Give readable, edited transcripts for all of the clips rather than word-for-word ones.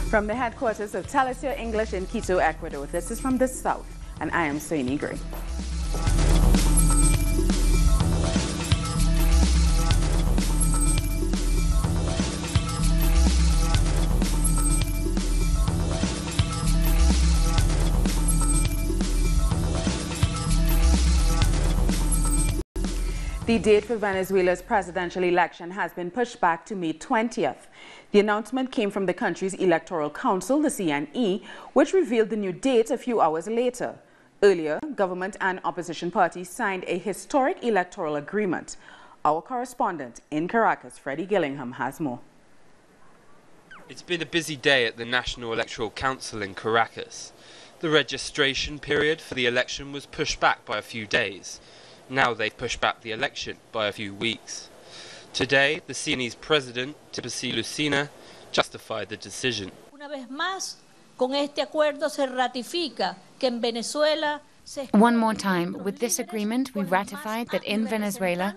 From the headquarters of Telesur English in Quito, Ecuador, this is From the South, and I am Soini Gray. The date for Venezuela's presidential election has been pushed back to May 20th. The announcement came from the country's electoral council, the CNE, which revealed the new date a few hours later. Earlier, government and opposition parties signed a historic electoral agreement. Our correspondent in Caracas, Freddie Gillingham, has more. It's been a busy day at the National Electoral Council in Caracas. The registration period for the election was pushed back by a few days. Now they've pushed back the election by a few weeks. Today, the CNE's president, Tipasi Lucina, justified the decision. One more time, with this agreement, we ratified that in Venezuela,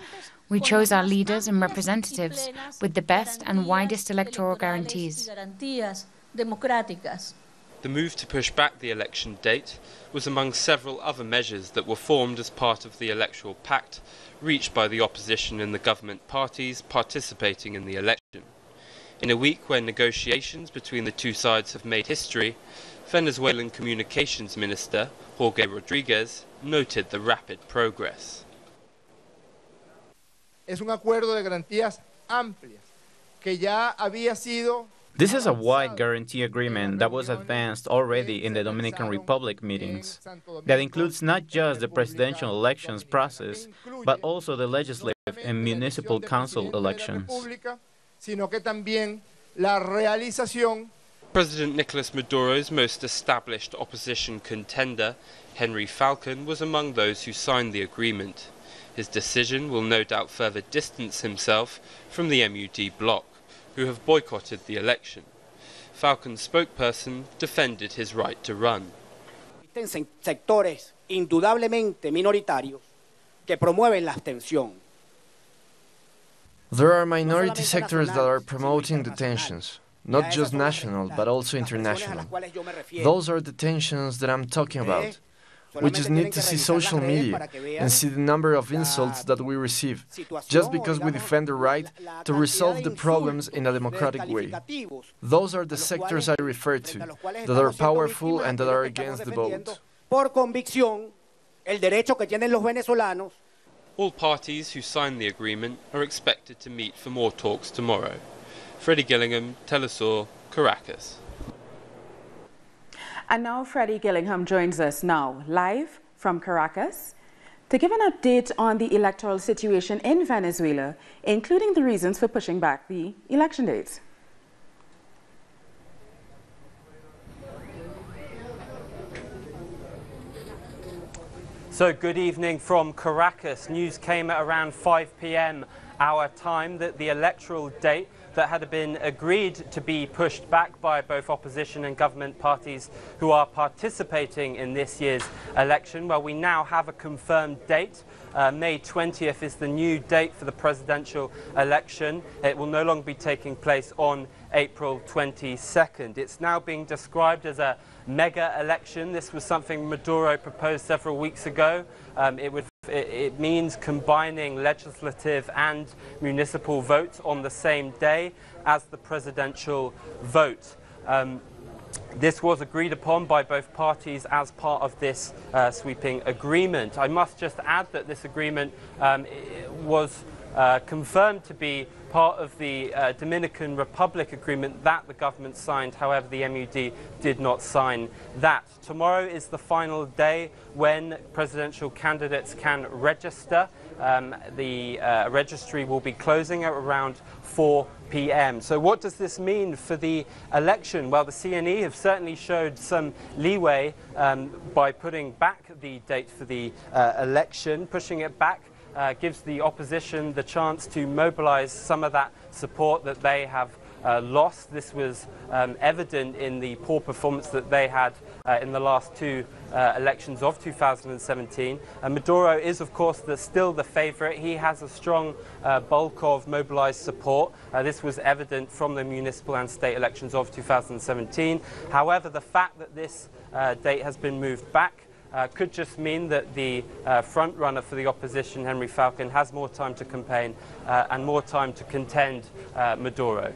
we chose our leaders and representatives with the best and widest electoral guarantees. The move to push back the election date was among several other measures that were formed as part of the electoral pact reached by the opposition and the government parties participating in the election. In a week when negotiations between the two sides have made history, Venezuelan Communications Minister Jorge Rodriguez noted the rapid progress. Es un acuerdo de garantías amplias que ya había sido. This is a wide guarantee agreement that was advanced already in the Dominican Republic meetings, that includes not just the presidential elections process, but also the legislative and municipal council elections. President Nicolas Maduro's most established opposition contender, Henry Falcon, was among those who signed the agreement. His decision will no doubt further distance himself from the MUD bloc, who have boycotted the election. Falcon's spokesperson defended his right to run. Sectores indudablemente minoritarios que promueven la abstención. There are minority sectors that are promoting the tensions, not just national, but also international. Those are the tensions that I'm talking about. We just need to see social media and see the number of insults that we receive, just because we defend the right to resolve the problems in a democratic way. Those are the sectors I refer to, that are powerful and that are against the vote. All parties who signed the agreement are expected to meet for more talks tomorrow. Freddie Gillingham, Telesur, Caracas. And now Freddie Gillingham joins us now, live from Caracas, to give an update on the electoral situation in Venezuela, including the reasons for pushing back the election dates. So good evening from Caracas. News came at around 5 p.m. our time that the electoral date that had been agreed to be pushed back by both opposition and government parties who are participating in this year's election. Well, we now have a confirmed date. May 20th is the new date for the presidential election. It will no longer be taking place on April 22nd. It's now being described as a mega election. This was something Maduro proposed several weeks ago. It means combining legislative and municipal votes on the same day as the presidential vote. This was agreed upon by both parties as part of this sweeping agreement. I must just add that this agreement was confirmed to be part of the Dominican Republic agreement that the government signed. However, the MUD did not sign that. Tomorrow is the final day when presidential candidates can register. The registry will be closing at around 4 p.m. So what does this mean for the election? Well, the CNE have certainly showed some leeway by putting back the date for the election. Pushing it back gives the opposition the chance to mobilize some of that support that they have lost. This was evident in the poor performance that they had in the last two elections of 2017. Maduro is, of course, still the favorite. He has a strong bulk of mobilized support. This was evident from the municipal and state elections of 2017. However, the fact that this date has been moved back could just mean that the front runner for the opposition, Henry Falcon, has more time to campaign and more time to contend Maduro.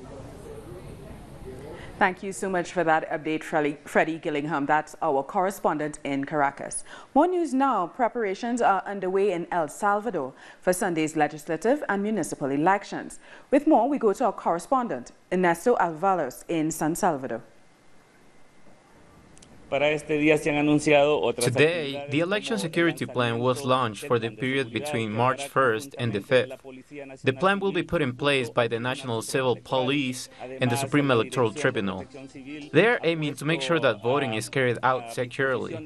Thank you so much for that update, Freddie Gillingham. That's our correspondent in Caracas. More news now. Preparations are underway in El Salvador for Sunday's legislative and municipal elections. With more, we go to our correspondent, Ernesto Alvaros in San Salvador. Today, the election security plan was launched for the period between March 1st and the 5th. The plan will be put in place by the National Civil Police and the Supreme Electoral Tribunal. They are aiming to make sure that voting is carried out securely.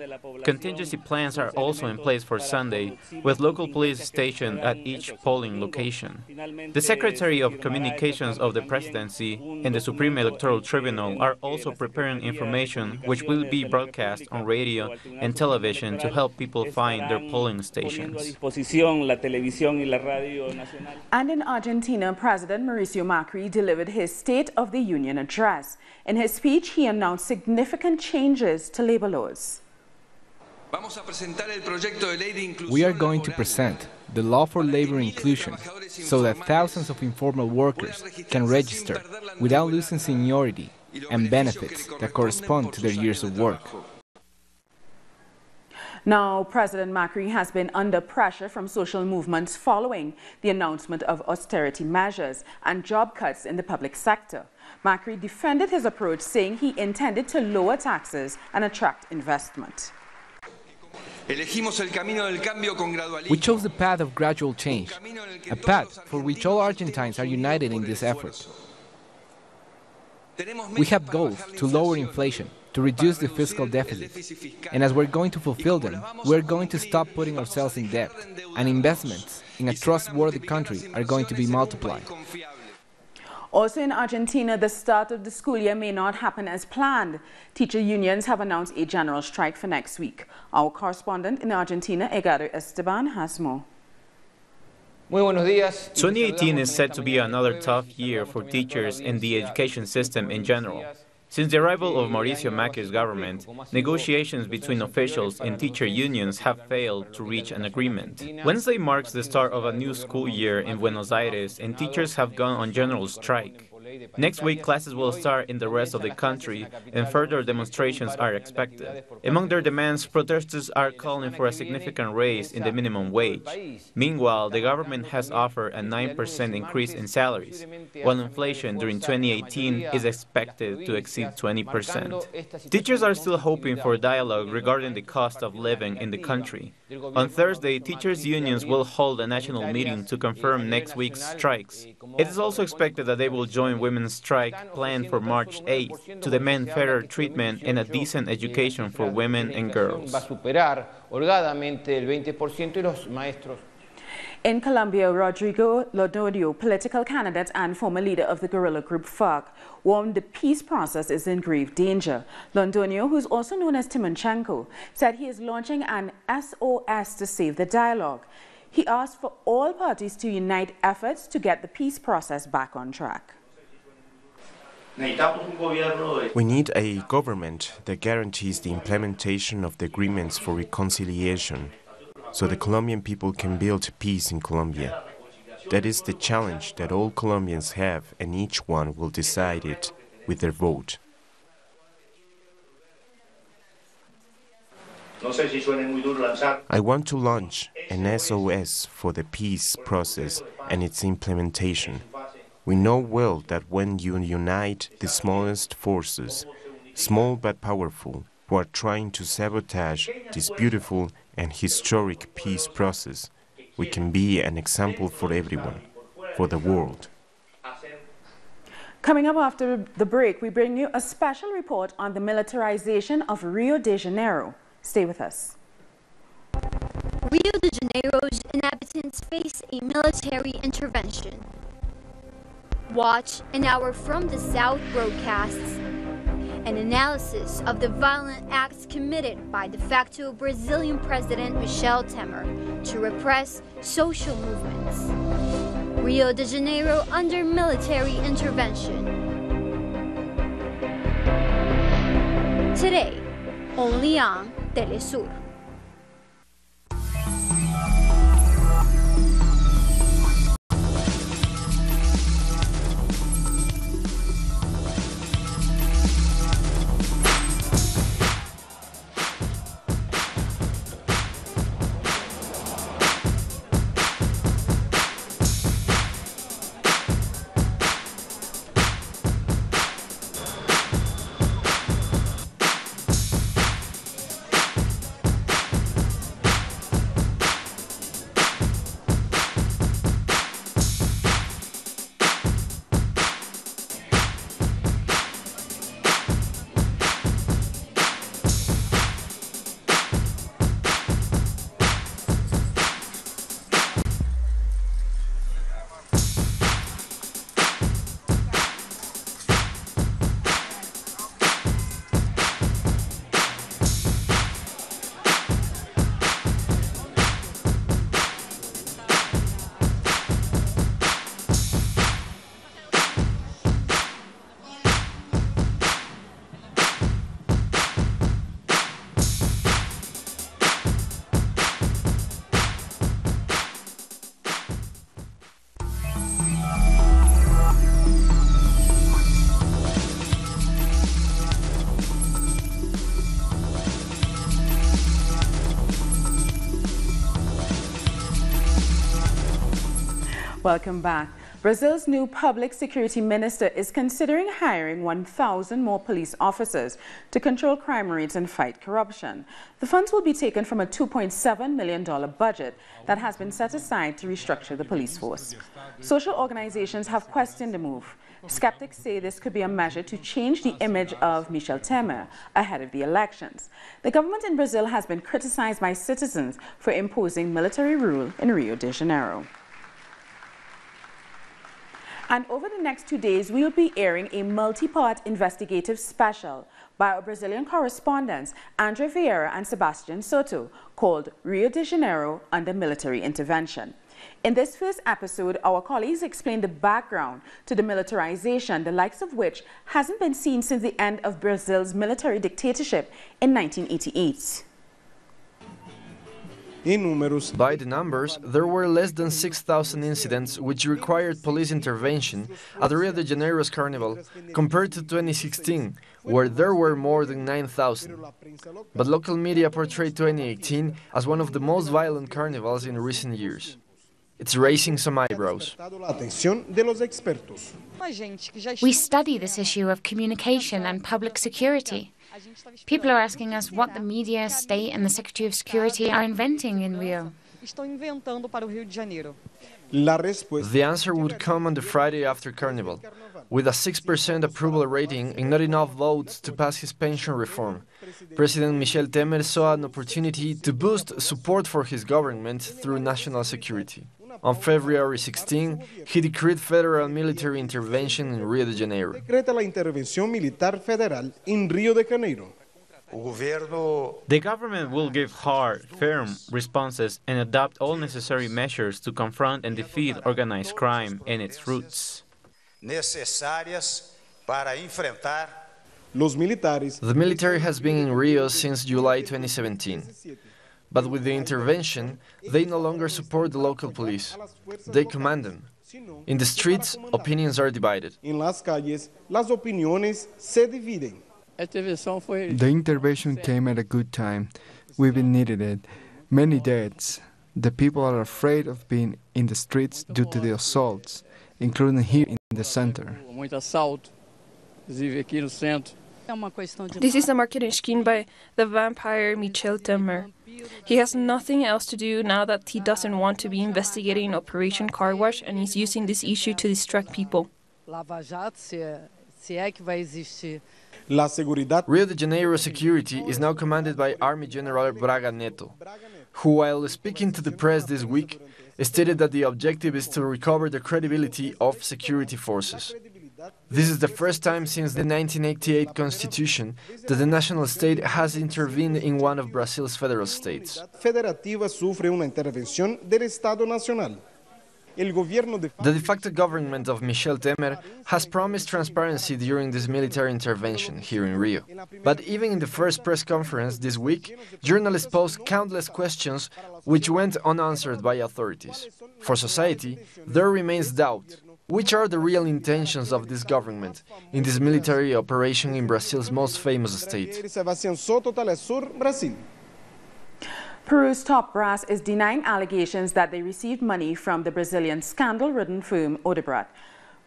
Contingency plans are also in place for Sunday, with local police stationed at each polling location. The Secretary of Communications of the Presidency and the Supreme Electoral Tribunal are also preparing information which will be broadcast on radio and television to help people find their polling stations. And in Argentina, President Mauricio Macri delivered his State of the Union address. In his speech, he announced significant changes to labor laws. We are going to present the law for labor inclusion so that thousands of informal workers can register without losing seniority and benefits that correspond to their years of work. Now, President Macri has been under pressure from social movements following the announcement of austerity measures and job cuts in the public sector. Macri defended his approach, saying he intended to lower taxes and attract investment. We chose the path of gradual change, a path for which all Argentines are united in this effort. We have goals to lower inflation, to reduce the fiscal deficit, and as we're going to fulfill them, we're going to stop putting ourselves in debt, and investments in a trustworthy country are going to be multiplied. Also in Argentina, the start of the school year may not happen as planned. Teacher unions have announced a general strike for next week. Our correspondent in Argentina, Edgardo Esteban, has more. 2018 is set to be another tough year for teachers and the education system in general. Since the arrival of Mauricio Macri's government, negotiations between officials and teacher unions have failed to reach an agreement. Wednesday marks the start of a new school year in Buenos Aires, and teachers have gone on general strike. Next week, classes will start in the rest of the country, and further demonstrations are expected. Among their demands, protesters are calling for a significant raise in the minimum wage. Meanwhile, the government has offered a 9% increase in salaries, while inflation during 2018 is expected to exceed 20%. Teachers are still hoping for dialogue regarding the cost of living in the country. On Thursday, teachers' unions will hold a national meeting to confirm next week's strikes. It is also expected that they will join women's strike planned for March 8th to demand fairer treatment and a decent education for women and girls. In Colombia, Rodrigo Londoño, political candidate and former leader of the guerrilla group FARC, warned the peace process is in grave danger. Londoño, who's also known as Timonchenko, said he is launching an SOS to save the dialogue. He asked for all parties to unite efforts to get the peace process back on track. We need a government that guarantees the implementation of the agreements for reconciliation, so the Colombian people can build peace in Colombia. That is the challenge that all Colombians have, and each one will decide it with their vote. I want to launch an SOS for the peace process and its implementation. We know well that when you unite the smallest forces, small but powerful, who are trying to sabotage this beautiful and historic peace process, we can be an example for everyone, for the world. Coming up after the break, we bring you a special report on the militarization of Rio de Janeiro. Stay with us. Rio de Janeiro's inhabitants face a military intervention. Watch an hour from the South broadcasts an analysis of the violent acts committed by de facto Brazilian President Michel Temer to repress social movements. Rio de Janeiro under military intervention. Today, only on Telesur. Welcome back. Brazil's new public security minister is considering hiring 1,000 more police officers to control crime rates and fight corruption. The funds will be taken from a $2.7 million budget that has been set aside to restructure the police force. Social organizations have questioned the move. Skeptics say this could be a measure to change the image of Michel Temer ahead of the elections. The government in Brazil has been criticized by citizens for imposing military rule in Rio de Janeiro. And over the next 2 days, we will be airing a multi-part investigative special by our Brazilian correspondents, Andre Vieira and Sebastian Soto, called Rio de Janeiro Under Military Intervention. In this first episode, our colleagues explain the background to the militarization, the likes of which hasn't been seen since the end of Brazil's military dictatorship in 1988. By the numbers, there were less than 6,000 incidents which required police intervention at Rio de Janeiro's carnival, compared to 2016, where there were more than 9,000. But local media portrayed 2018 as one of the most violent carnivals in recent years. It's raising some eyebrows. We study this issue of communication and public security. People are asking us what the media, state and the Secretary of Security are inventing in Rio. The answer would come on the Friday after Carnival. With a 6% approval rating and not enough votes to pass his pension reform, President Michel Temer saw an opportunity to boost support for his government through national security. On February 16, he decreed federal military intervention in Rio de Janeiro. The government will give hard, firm responses and adopt all necessary measures to confront and defeat organized crime and its roots. The military has been in Rio since July 2017. But with the intervention, they no longer support the local police. They command them. In the streets, opinions are divided. The intervention came at a good time. We've needed it. Many deaths. The people are afraid of being in the streets due to the assaults, including here in the center. This is a marketing scheme by the vampire Michel Temer. He has nothing else to do now that he doesn't want to be investigating Operation Car Wash, and he's using this issue to distract people. Rio de Janeiro security is now commanded by Army General Braga Neto, who, while speaking to the press this week, stated that the objective is to recover the credibility of security forces. This is the first time since the 1988 Constitution that the national state has intervened in one of Brazil's federal states. The de facto government of Michel Temer has promised transparency during this military intervention here in Rio. But even in the first press conference this week, journalists posed countless questions which went unanswered by authorities. For society, there remains doubt. Which are the real intentions of this government in this military operation in Brazil's most famous state? Peru's top brass is denying allegations that they received money from the Brazilian scandal-ridden firm Odebrecht.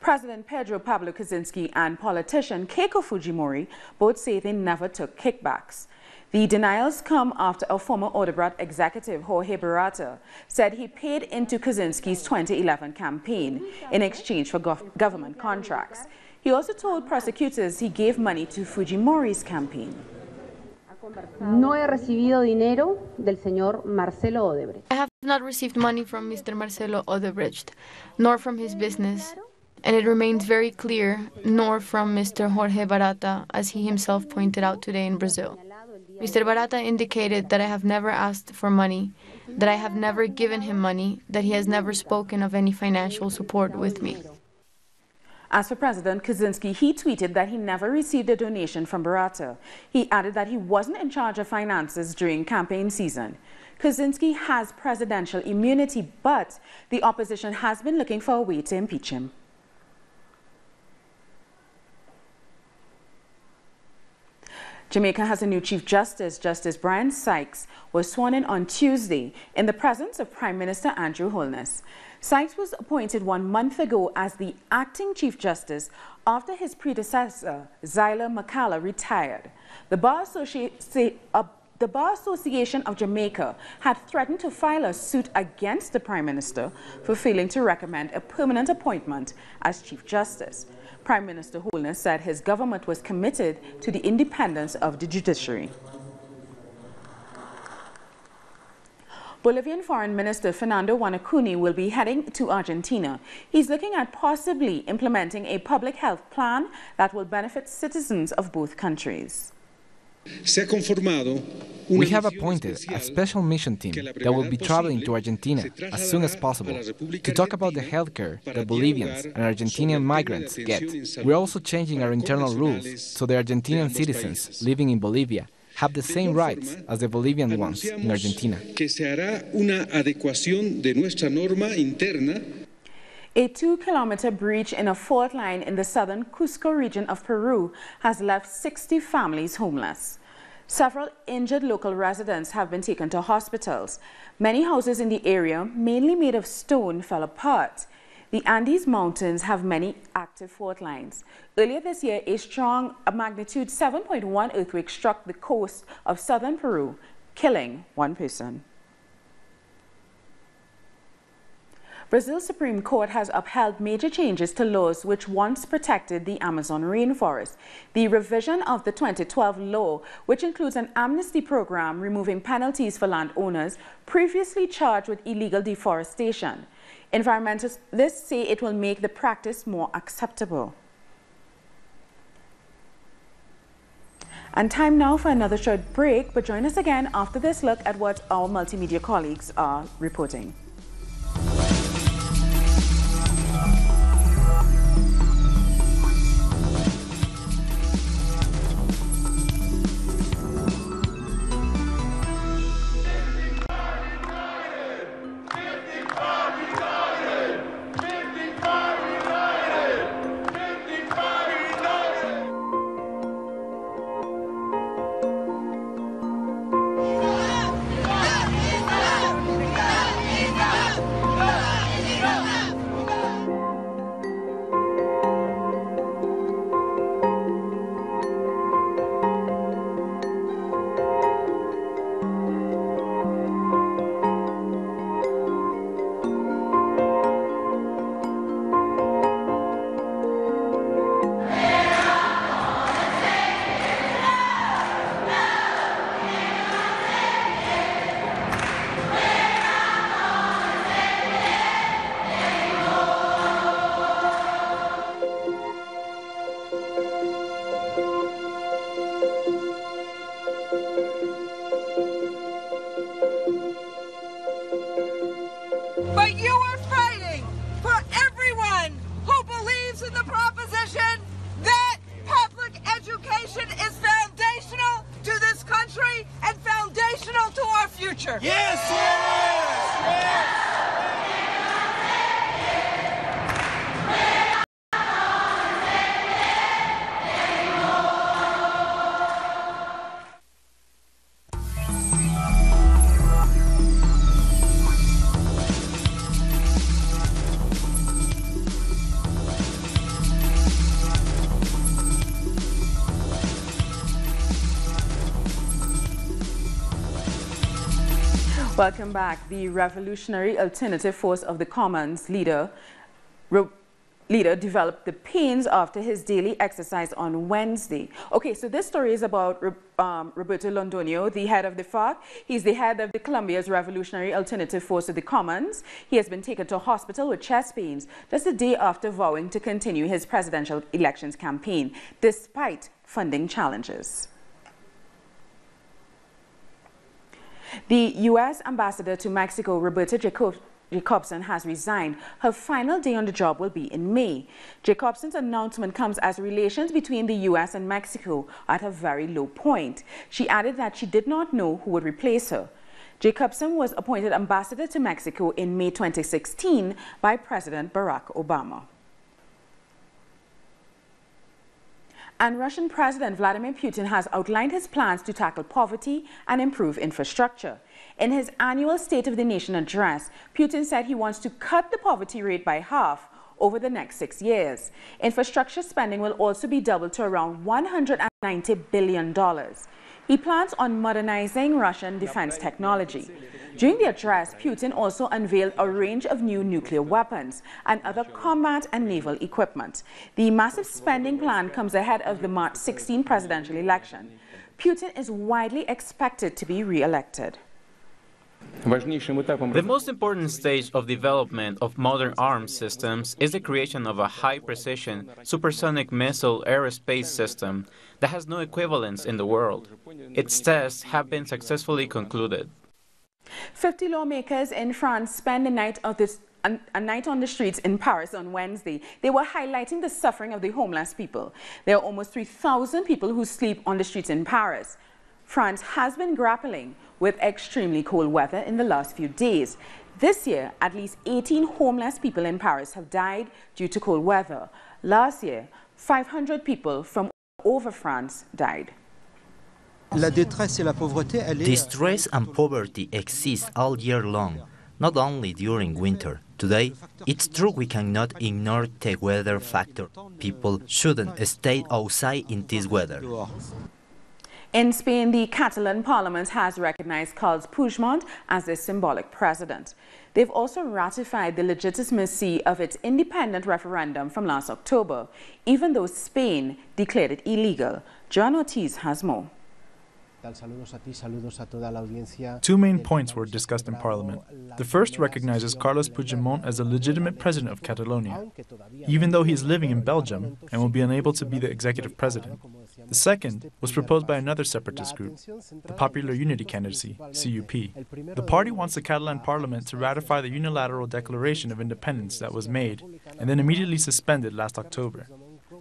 President Pedro Pablo Kuczynski and politician Keiko Fujimori both say they never took kickbacks. The denials come after a former Odebrecht executive, Jorge Barata, said he paid into Kuczynski's 2011 campaign in exchange for government contracts. He also told prosecutors he gave money to Fujimori's campaign. No he recibido dinero del señor Marcelo Odebrecht. I have not received money from Mr. Marcelo Odebrecht, nor from his business, and it remains very clear, nor from Mr. Jorge Barata, as he himself pointed out today in Brazil. Mr. Barata indicated that I have never asked for money, that I have never given him money, that he has never spoken of any financial support with me. As for President Kuczynski, he tweeted that he never received a donation from Barata. He added that he wasn't in charge of finances during campaign season. Kuczynski has presidential immunity, but the opposition has been looking for a way to impeach him. Jamaica has a new Chief Justice. Justice Brian Sykes was sworn in on Tuesday in the presence of Prime Minister Andrew Holness. Sykes was appointed 1 month ago as the acting Chief Justice after his predecessor, Zyla McCalla, retired. The Bar Association of Jamaica had threatened to file a suit against the Prime Minister for failing to recommend a permanent appointment as Chief Justice. Prime Minister Holness said his government was committed to the independence of the judiciary. Bolivian Foreign Minister Fernando Wanacuni will be heading to Argentina. He's looking at possibly implementing a public health plan that will benefit citizens of both countries. We have appointed a special mission team that will be traveling to Argentina as soon as possible to talk about the healthcare that Bolivians and Argentinian migrants get. We're also changing our internal rules so the Argentinian citizens living in Bolivia have the same rights as the Bolivian ones in Argentina. A 2-kilometer breach in a fault line in the southern Cusco region of Peru has left 60 families homeless. Several injured local residents have been taken to hospitals. Many houses in the area, mainly made of stone, fell apart. The Andes Mountains have many active fault lines. Earlier this year, a magnitude 7.1 earthquake struck the coast of southern Peru, killing 1 person. Brazil's Supreme Court has upheld major changes to laws which once protected the Amazon rainforest. The revision of the 2012 law, which includes an amnesty program removing penalties for landowners previously charged with illegal deforestation. Environmentalists say it will make the practice more acceptable. And time now for another short break, but join us again after this look at what our multimedia colleagues are reporting. Welcome back. The Revolutionary Alternative Force of the Commons leader developed the pains after his daily exercise on Wednesday. Okay, so this story is about Roberto Londoño, the head of the FARC. He's the head of the Colombia's Revolutionary Alternative Force of the Commons. He has been taken to hospital with chest pains just a day after vowing to continue his presidential elections campaign, despite funding challenges. The U.S. ambassador to Mexico, Roberta Jacobson, has resigned. Her final day on the job will be in May. Jacobson's announcement comes as relations between the U.S. and Mexico are at a very low point. She added that she did not know who would replace her. Jacobson was appointed ambassador to Mexico in May 2016 by President Barack Obama. And Russian President Vladimir Putin has outlined his plans to tackle poverty and improve infrastructure. In his annual State of the Nation address, Putin said he wants to cut the poverty rate by half over the next 6 years. Infrastructure spending will also be doubled to around $190 billion. He plans on modernizing Russian defense technology. During the address, Putin also unveiled a range of new nuclear weapons and other combat and naval equipment. The massive spending plan comes ahead of the March 16 presidential election. Putin is widely expected to be re-elected. The most important stage of development of modern arms systems is the creation of a high-precision supersonic missile aerospace system that has no equivalents in the world. Its tests have been successfully concluded. 50 lawmakers in France spent a night on the streets in Paris on Wednesday. They were highlighting the suffering of the homeless people. There are almost 3,000 people who sleep on the streets in Paris. France has been grappling with extremely cold weather in the last few days. This year, at least 18 homeless people in Paris have died due to cold weather. Last year, 500 people from all over France died. Distress and poverty exist all year long, not only during winter. Today, it's true we cannot ignore the weather factor. People shouldn't stay outside in this weather. In Spain, the Catalan parliament has recognized Carles Puigdemont as the symbolic president. They've also ratified the legitimacy of its independent referendum from last October, even though Spain declared it illegal. John Ortiz has more. Two main points were discussed in Parliament. The first recognizes Carles Puigdemont as the legitimate president of Catalonia, even though he is living in Belgium and will be unable to be the executive president. The second was proposed by another separatist group, the Popular Unity Candidacy, CUP. The party wants the Catalan Parliament to ratify the unilateral declaration of independence that was made and then immediately suspended last October.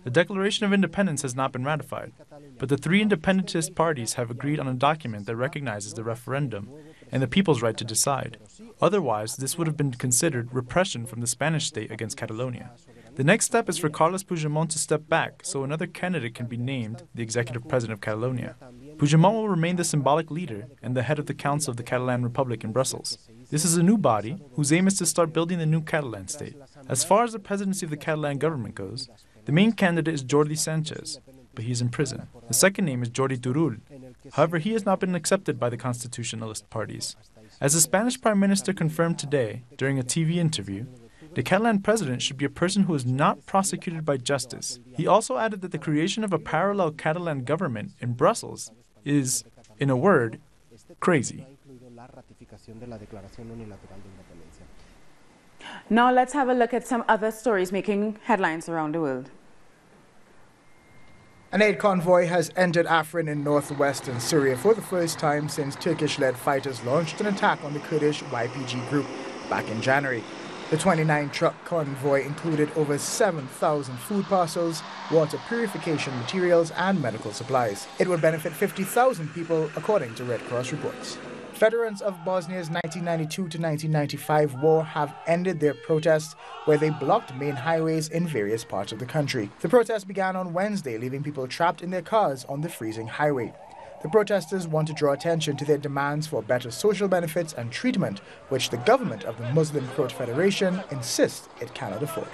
The Declaration of Independence has not been ratified, but the three independentist parties have agreed on a document that recognizes the referendum and the people's right to decide. Otherwise, this would have been considered repression from the Spanish state against Catalonia. The next step is for Carles Puigdemont to step back so another candidate can be named the executive president of Catalonia. Puigdemont will remain the symbolic leader and the head of the Council of the Catalan Republic in Brussels. This is a new body whose aim is to start building the new Catalan state. As far as the presidency of the Catalan government goes, the main candidate is Jordi Sanchez, but he is in prison. The second name is Jordi Turull. However, he has not been accepted by the constitutionalist parties. As the Spanish Prime Minister confirmed today during a TV interview, the Catalan president should be a person who is not prosecuted by justice. He also added that the creation of a parallel Catalan government in Brussels is, in a word, crazy. Now let's have a look at some other stories making headlines around the world. An aid convoy has entered Afrin in northwestern Syria for the first time since Turkish-led fighters launched an attack on the Kurdish YPG group back in January. The 29-truck convoy included over 7,000 food parcels, water purification materials, and medical supplies. It would benefit 50,000 people, according to Red Cross reports. Veterans of Bosnia's 1992 to 1995 war have ended their protests where they blocked main highways in various parts of the country. The protest began on Wednesday, leaving people trapped in their cars on the freezing highway. The protesters want to draw attention to their demands for better social benefits and treatment, which the government of the Muslim Croat Federation insists it cannot afford.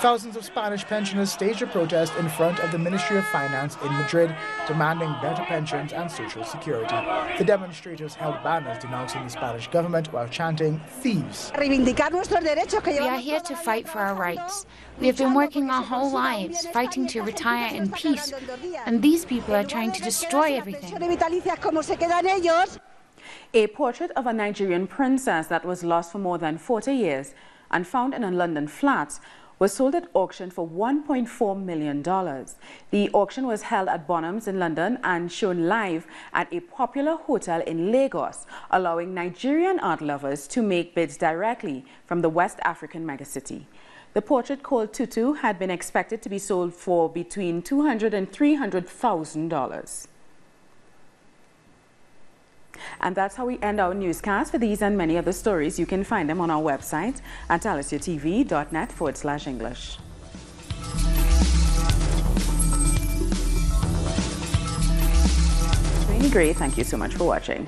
Thousands of Spanish pensioners staged a protest in front of the Ministry of Finance in Madrid, demanding better pensions and social security. The demonstrators held banners denouncing the Spanish government while chanting, "Thieves." We are here to fight for our rights. We have been working our whole lives, fighting to retire in peace, and these people are trying to destroy everything. A portrait of a Nigerian princess that was lost for more than 40 years and found in a London flat was sold at auction for $1.4 million. The auction was held at Bonhams in London and shown live at a popular hotel in Lagos, allowing Nigerian art lovers to make bids directly from the West African megacity. The portrait, called Tutu, had been expected to be sold for between $200,000 and $300,000. And that's how we end our newscast. For these and many other stories, you can find them on our website at aliciatv.net/English. Really great. Thank you so much for watching.